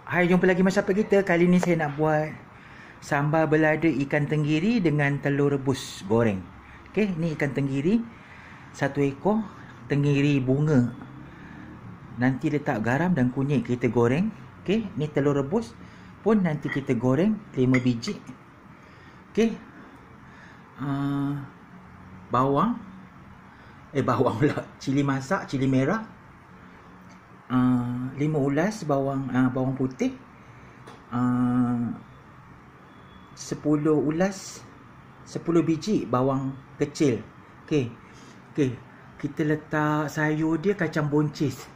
Hai, jumpa lagi masyarakat kita. Kali ni saya nak buat sambal belada ikan tenggiri dengan telur rebus goreng. Okey, ni ikan tenggiri 1 ekor, tenggiri bunga. Nanti letak garam dan kunyit kita goreng. Okey, ni telur rebus pun nanti kita goreng 5 biji. Okey. Bawang pula, cili masak, cili merah. 5 ulas bawang putih, 10 biji bawang kecil. Okey. Kita letak sayur dia kacang boncis.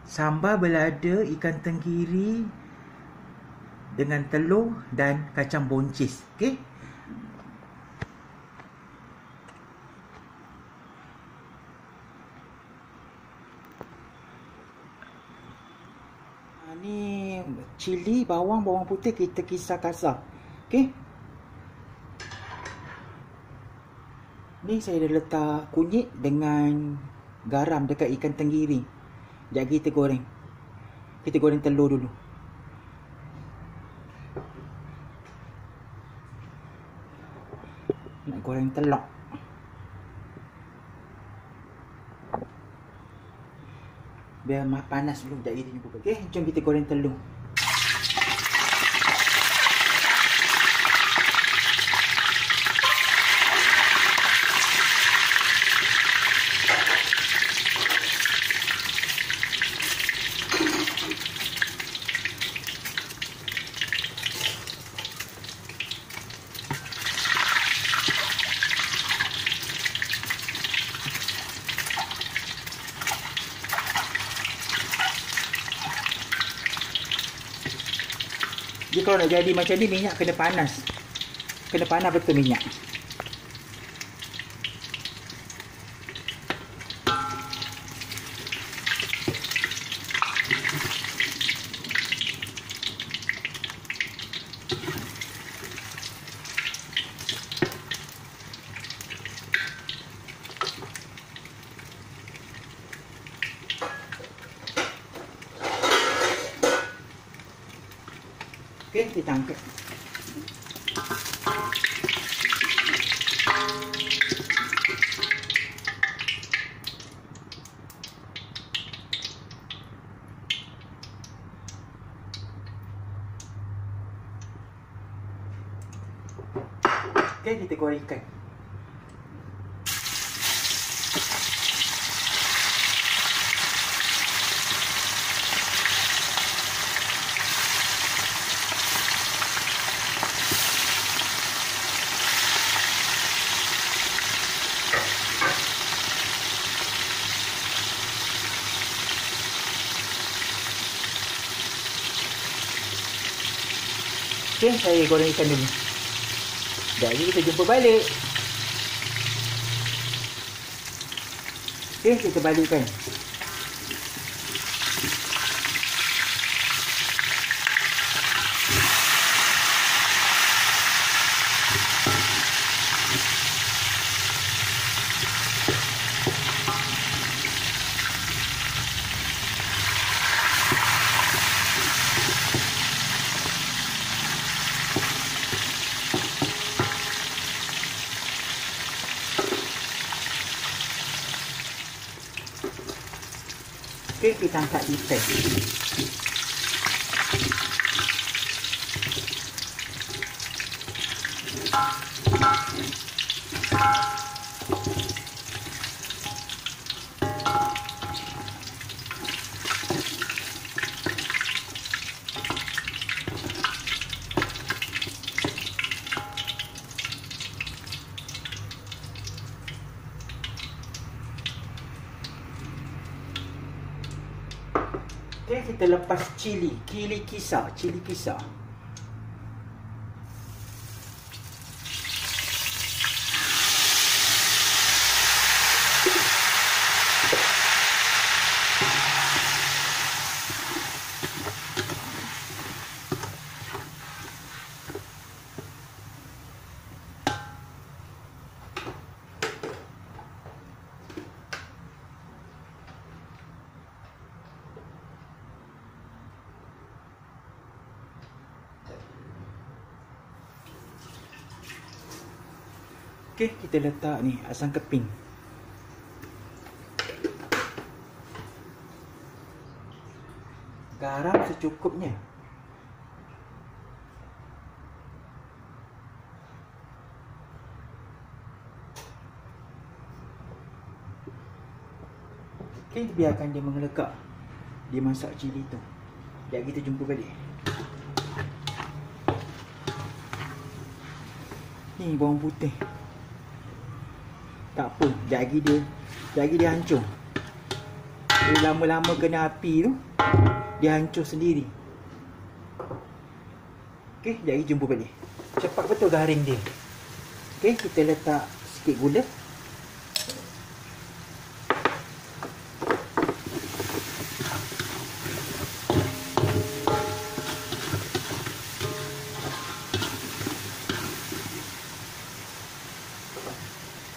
Sambal belada ikan tenggiri dengan telur dan kacang boncis. Okey. Ni cili, bawang putih kita kisar kasar. Okey. Ni saya dah letak kunyit dengan garam dekat ikan tenggiri. Sekejap kita goreng. Kita goreng telur dulu. Nak goreng telur. Biar panas dulu. Sekejap kita buka. Okey, jom kita goreng telur. Jadi kalau nak jadi macam ni, minyak kena panas. Kena panas betul minyak. Okey, kita angkat. Okey, kita goreng ikan. Okey, saya goreng ikan dulu. Jadi kita jumpa balik. Okey, kita balikkan. Okey, kita angkat ikan. Okey, kita lepas cili kisar. Okey, kita letak ni asam keping. Garam secukupnya. Okey, biarkan dia mengelekak. Dia masak cili tu. Sekejap kita jumpa balik. Ni bawang putih. Tak apa, sekejap lagi dia hancur. Dia lama-lama kena api tu, dia hancur sendiri. Okey, sekejap lagi jumpa balik. Cepat betul garing dia. Okey, kita letak sikit gula.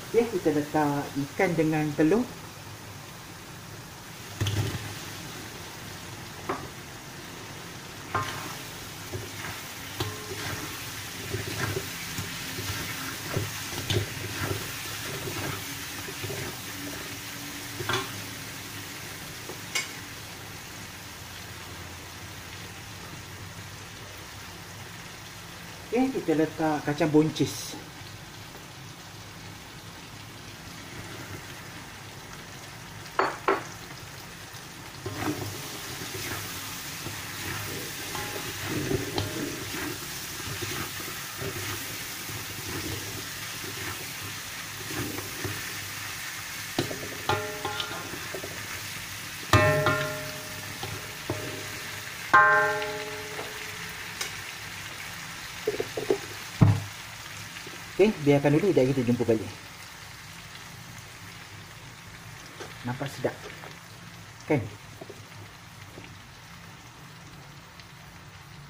Okey, kita letak ikan dengan telur. Okey, kita letak kacang buncis. Okey, biarkan dulu, dah kita jumpa balik. Nampak sedap kan?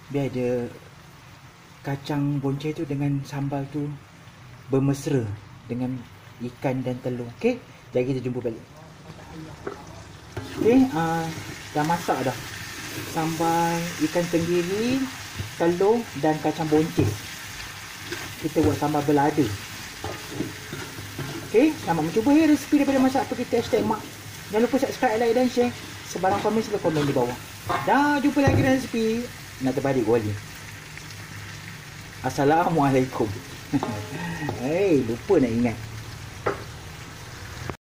Biar dia kacang boncai tu dengan sambal tu bermesra dengan ikan dan telur. Okey, dah kita jumpa balik. Okey, dah masak dah sambal ikan tenggiri, telur dan kacang boncai. Kita buat sambal belada. Okey, selamat mencuba ya resipi daripada Masak Apa Kita #mak. Jangan lupa subscribe, like dan share. Sebarang komen sila komen di bawah. Dah jumpa lagi dengan resipi nak terbalik kuali. Assalamualaikum. Lupa nak ingat.